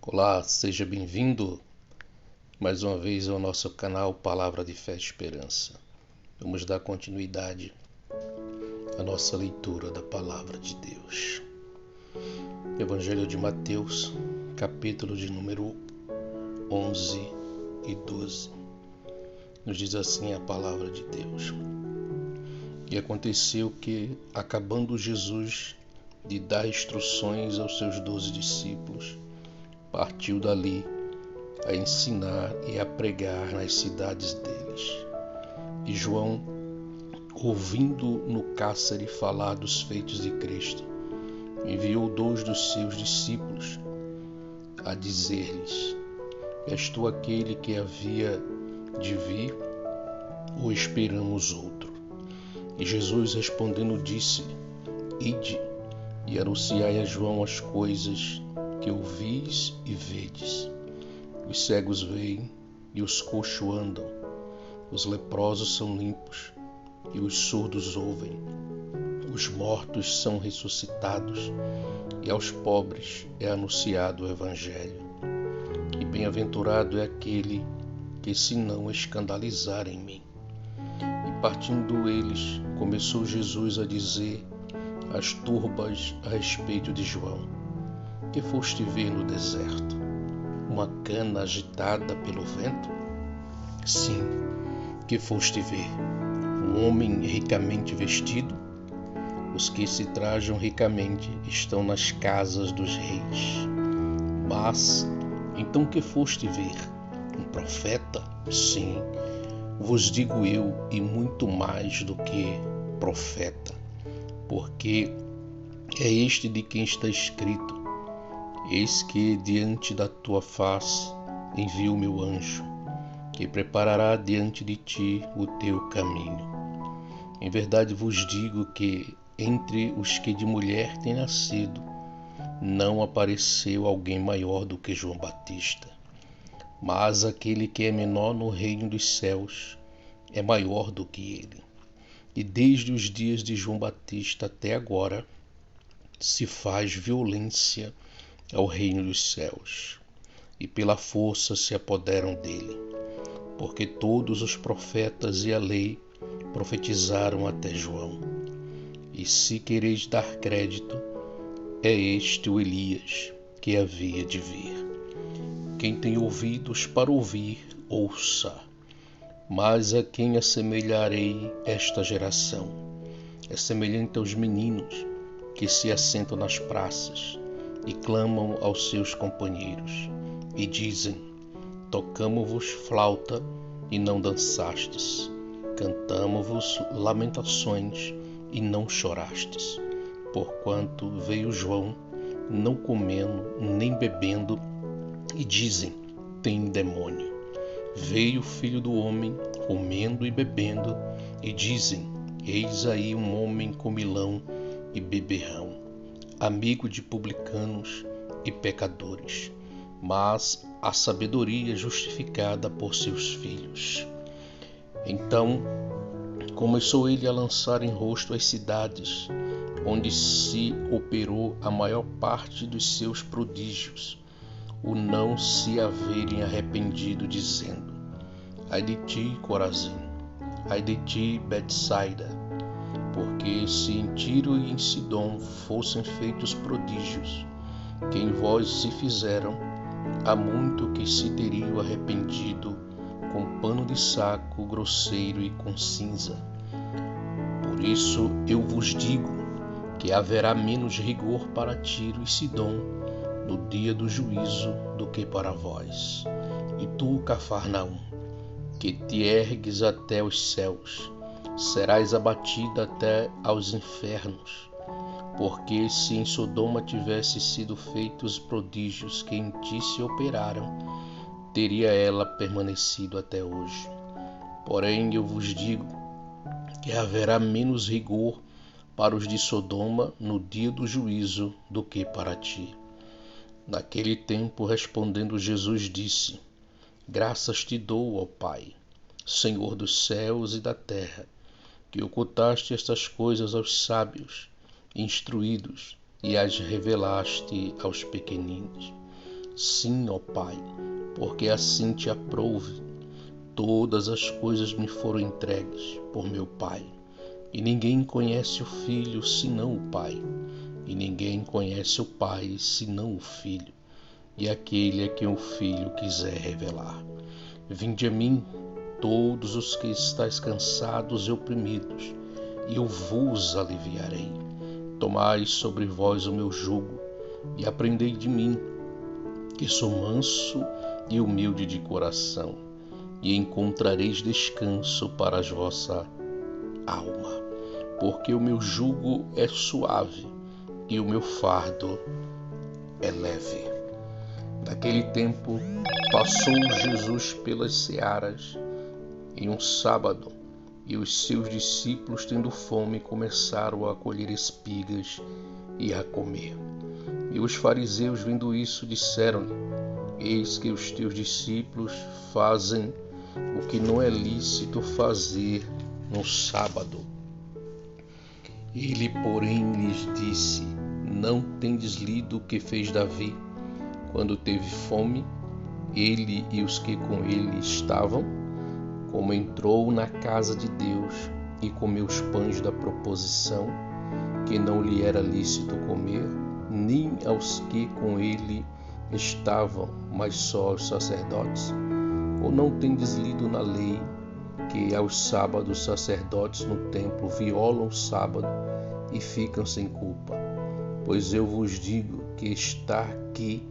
Olá, seja bem-vindo mais uma vez ao nosso canal Palavra de Fé e Esperança. Vamos dar continuidade à nossa leitura da Palavra de Deus. Evangelho de Mateus, capítulo de número 11 e 12. Nos diz assim a Palavra de Deus. E aconteceu que, acabando Jesus de dar instruções aos seus 12 discípulos, partiu dali a ensinar e a pregar nas cidades deles. E João, ouvindo no cárcere falar dos feitos de Cristo, enviou 2 dos seus discípulos a dizer-lhes: És tu aquele que havia de vir, ou esperamos outro? E Jesus respondendo disse: Ide e anunciai a João as coisas que ouvis e vedes. Os cegos veem e os coxos andam, os leprosos são limpos e os surdos ouvem, os mortos são ressuscitados e aos pobres é anunciado o Evangelho. E bem-aventurado é aquele que se não escandalizar em mim. E partindo eles, começou Jesus a dizer às turbas a respeito de João: Que foste ver no deserto? Uma cana agitada pelo vento? Sim, que foste ver? Um homem ricamente vestido? Os que se trajam ricamente estão nas casas dos reis. Mas, então que foste ver? Um profeta? Sim, vos digo eu, e muito mais do que profeta, porque é este de quem está escrito: Eis que diante da tua face envio o meu anjo, que preparará diante de ti o teu caminho. Em verdade vos digo que entre os que de mulher têm nascido, não apareceu alguém maior do que João Batista. Mas aquele que é menor no reino dos céus é maior do que ele. E desde os dias de João Batista até agora se faz violência ao reino dos céus, e pela força se apoderam dele, porque todos os profetas e a lei profetizaram até João. E se quereis dar crédito, é este o Elias que havia de vir. Quem tem ouvidos para ouvir, ouça. Mas a quem assemelharei esta geração? É semelhante aos meninos que se assentam nas praças e clamam aos seus companheiros, e dizem: Tocamo-vos flauta e não dançastes, cantamo-vos lamentações e não chorastes. Porquanto veio João, não comendo nem bebendo, e dizem: Tem demônio. Veio o Filho do Homem, comendo e bebendo, e dizem: Eis aí um homem comilão e beberrão, amigo de publicanos e pecadores, mas a sabedoria justificada por seus filhos. Então começou ele a lançar em rosto as cidades, onde se operou a maior parte dos seus prodígios, o não se haverem arrependido, dizendo: Ai de ti, Corazim, ai de ti, Betsaida, porque se em Tiro e em Sidom fossem feitos prodígios que em vós se fizeram, há muito que se teriam arrependido com pano de saco grosseiro e com cinza. Por isso eu vos digo que haverá menos rigor para Tiro e Sidom no dia do juízo do que para vós. E tu, Cafarnaum, que te ergues até os céus, serás abatida até aos infernos. Porque se em Sodoma tivesse sido feitos prodígios que em ti se operaram, teria ela permanecido até hoje. Porém eu vos digo que haverá menos rigor para os de Sodoma no dia do juízo do que para ti. Naquele tempo, respondendo Jesus, disse: Graças te dou, ó Pai, Senhor dos céus e da terra, que ocultaste estas coisas aos sábios, instruídos, e as revelaste aos pequeninos. Sim, ó Pai, porque assim te aprouve. Todas as coisas me foram entregues por meu Pai. E ninguém conhece o Filho senão o Pai. E ninguém conhece o Pai senão o Filho, e aquele a quem o Filho quiser revelar. Vinde a mim, todos os que estáis cansados e oprimidos, e eu vos aliviarei. Tomai sobre vós o meu jugo, e aprendei de mim, que sou manso e humilde de coração, e encontrareis descanso para a vossa alma. Porque o meu jugo é suave, e o meu fardo é leve. Naquele tempo, passou Jesus pelas searas em um sábado, e os seus discípulos, tendo fome, começaram a colher espigas e a comer. E os fariseus, vendo isso, disseram-lhe: Eis que os teus discípulos fazem o que não é lícito fazer no sábado. Ele, porém, lhes disse: Não tendes lido o que fez Davi, quando teve fome, ele e os que com ele estavam, como entrou na casa de Deus e comeu os pães da proposição, que não lhe era lícito comer, nem aos que com ele estavam, mas só aos sacerdotes? Ou não tendes lido na lei que aos sábados sacerdotes no templo violam o sábado e ficam sem culpa? Pois eu vos digo que está aqui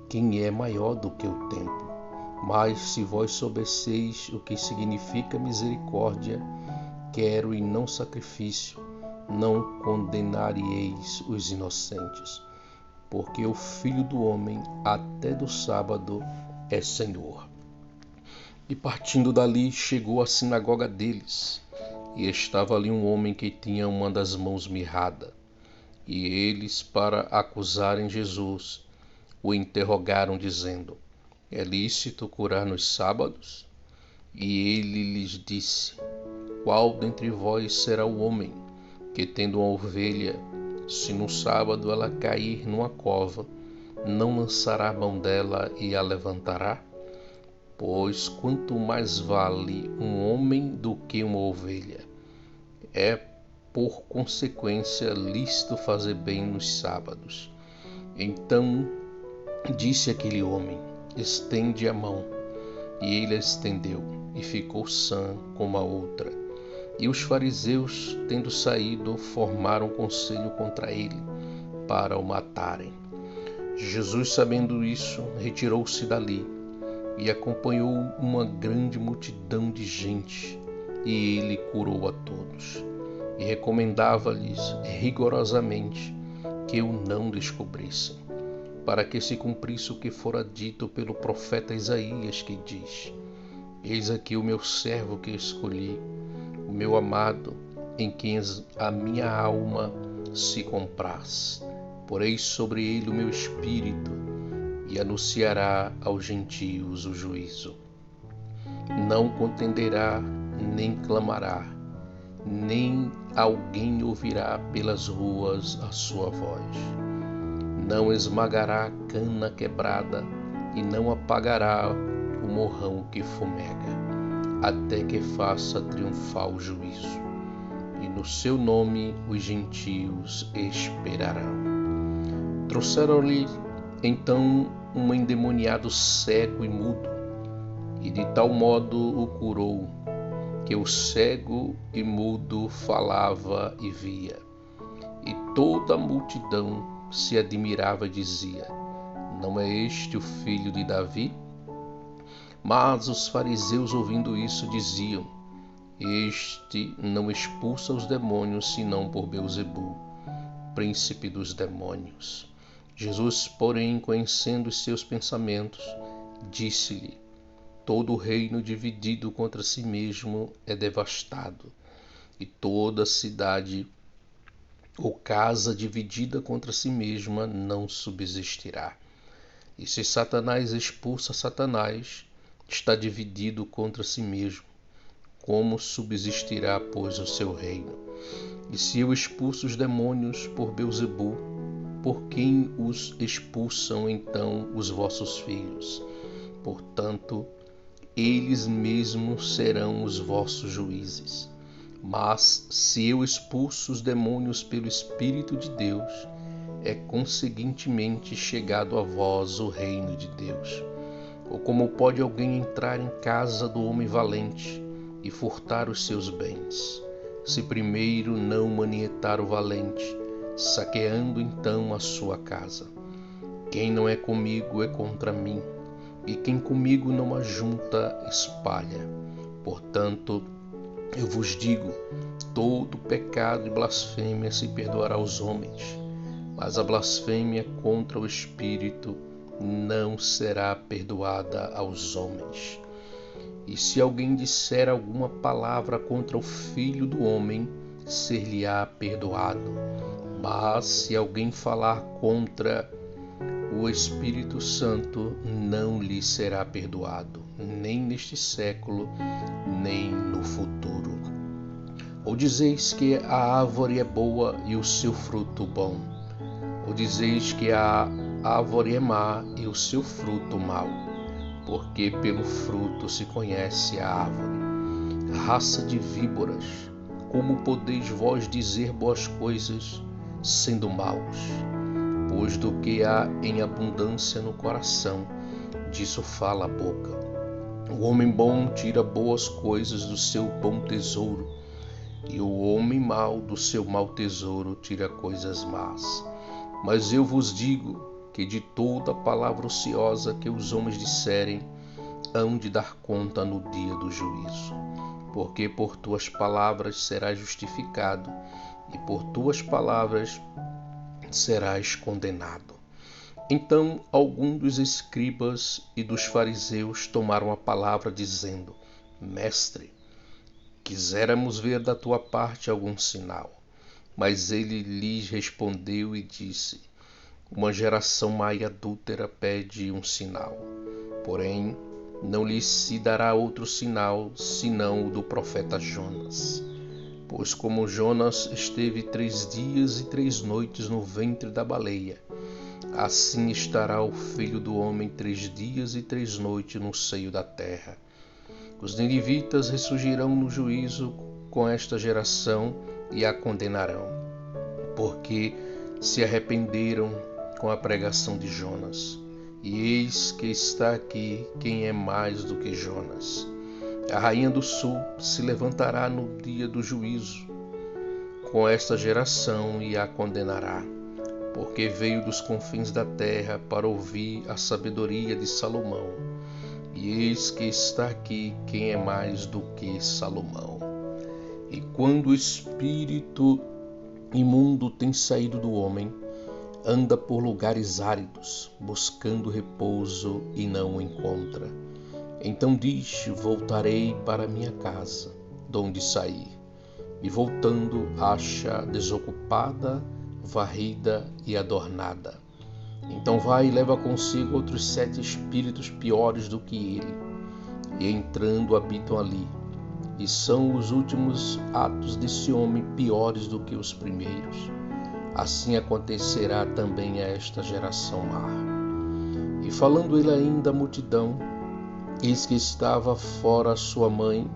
quem é maior do que o templo. Mas se vós soubesseis o que significa misericórdia, quero e não sacrifício, não condenaríeis os inocentes, porque o Filho do Homem até do sábado é Senhor. E partindo dali, chegou à sinagoga deles, e estava ali um homem que tinha uma das mãos mirrada. E eles, para acusarem Jesus, o interrogaram, dizendo: É lícito curar nos sábados? E ele lhes disse: Qual dentre vós será o homem que, tendo uma ovelha, se no sábado ela cair numa cova, não lançará a mão dela e a levantará? Pois quanto mais vale um homem do que uma ovelha. É, por consequência, lícito fazer bem nos sábados. Então disse aquele homem: Estende a mão. E ele a estendeu, e ficou sã como a outra. E os fariseus, tendo saído, formaram conselho contra ele, para o matarem. Jesus, sabendo isso, retirou-se dali, e acompanhou uma grande multidão de gente, e ele curou a todos. E recomendava-lhes rigorosamente que o não descobrissem, para que se cumprisse o que fora dito pelo profeta Isaías, que diz: Eis aqui o meu servo que escolhi, o meu amado, em quem a minha alma se compraz. Porei sobre ele o meu espírito, e anunciará aos gentios o juízo. Não contenderá, nem clamará, nem alguém ouvirá pelas ruas a sua voz. Não esmagará a cana quebrada, e não apagará o morrão que fumega, até que faça triunfar o juízo. E no seu nome os gentios esperarão. Trouxeram-lhe então um endemoniado cego e mudo, e de tal modo o curou, que o cego e mudo falava e via. E toda a multidão se admirava e dizia: Não é este o filho de Davi? Mas os fariseus, ouvindo isso, diziam: Este não expulsa os demônios, senão por Beelzebul, príncipe dos demônios. Jesus, porém, conhecendo os seus pensamentos, disse-lhe: Todo reino dividido contra si mesmo é devastado, e toda cidade ou casa dividida contra si mesma não subsistirá. E se Satanás expulsa Satanás, está dividido contra si mesmo. Como subsistirá, pois, o seu reino? E se eu expulso os demônios por Beelzebul, por quem os expulsam então os vossos filhos. Portanto, eles mesmos serão os vossos juízes. Mas se eu expulso os demônios pelo Espírito de Deus, é conseguintemente chegado a vós o reino de Deus. Ou como pode alguém entrar em casa do homem valente e furtar os seus bens, se primeiro não manietar o valente, saqueando então a sua casa? Quem não é comigo é contra mim, e quem comigo não ajunta, espalha. Portanto, eu vos digo, todo pecado e blasfêmia se perdoará aos homens, mas a blasfêmia contra o Espírito não será perdoada aos homens. E se alguém disser alguma palavra contra o Filho do Homem, ser-lhe-á perdoado. Mas se alguém falar contra o Espírito Santo, não lhe será perdoado, nem neste século, nem no futuro. Ou dizeis que a árvore é boa e o seu fruto bom, ou dizeis que a árvore é má e o seu fruto mau, porque pelo fruto se conhece a árvore. Raça de víboras, como podeis vós dizer boas coisas, sendo maus? Pois do que há em abundância no coração, disso fala a boca. O homem bom tira boas coisas do seu bom tesouro, e o homem mau do seu mau tesouro tira coisas más. Mas eu vos digo que de toda palavra ociosa que os homens disserem, hão de dar conta no dia do juízo. Porque por tuas palavras serás justificado, e por tuas palavras serás condenado. Então alguns dos escribas e dos fariseus tomaram a palavra, dizendo: Mestre, quiséramos ver da tua parte algum sinal. Mas ele lhes respondeu e disse: Uma geração má e adúltera pede um sinal. Porém, não lhes se dará outro sinal, senão o do profeta Jonas. Pois como Jonas esteve 3 dias e 3 noites no ventre da baleia, assim estará o Filho do Homem 3 dias e 3 noites no seio da terra. Os ninivitas ressurgirão no juízo com esta geração e a condenarão, porque se arrependeram com a pregação de Jonas. E eis que está aqui quem é mais do que Jonas. A rainha do sul se levantará no dia do juízo com esta geração e a condenará, porque veio dos confins da terra para ouvir a sabedoria de Salomão. E eis que está aqui quem é mais do que Salomão. E quando o espírito imundo tem saído do homem, anda por lugares áridos, buscando repouso e não o encontra. Então diz: Voltarei para minha casa, de onde saí. E voltando, acha desocupada, varrida e adornada. Então vai e leva consigo outros 7 espíritos piores do que ele, e entrando habitam ali. E são os últimos atos desse homem piores do que os primeiros. Assim acontecerá também a esta geração má. E falando ele ainda à multidão, eis que estava fora sua mãe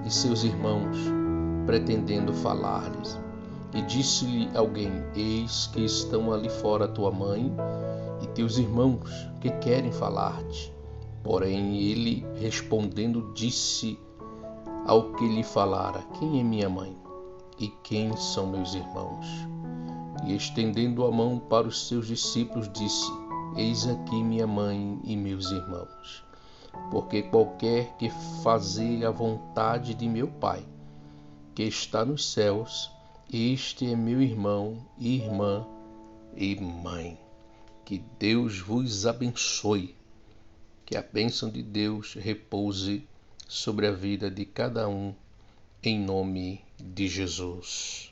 e seus irmãos, pretendendo falar-lhes. E disse-lhe alguém: Eis que estão ali fora tua mãe e teus irmãos, que querem falar-te. Porém ele, respondendo, disse ao que lhe falara: Quem é minha mãe? E quem são meus irmãos? E estendendo a mão para os seus discípulos, disse: Eis aqui minha mãe e meus irmãos. Porque qualquer que fazer a vontade de meu Pai, que está nos céus, este é meu irmão, irmã e mãe. Que Deus vos abençoe. Que a bênção de Deus repouse sobre a vida de cada um, em nome de Jesus.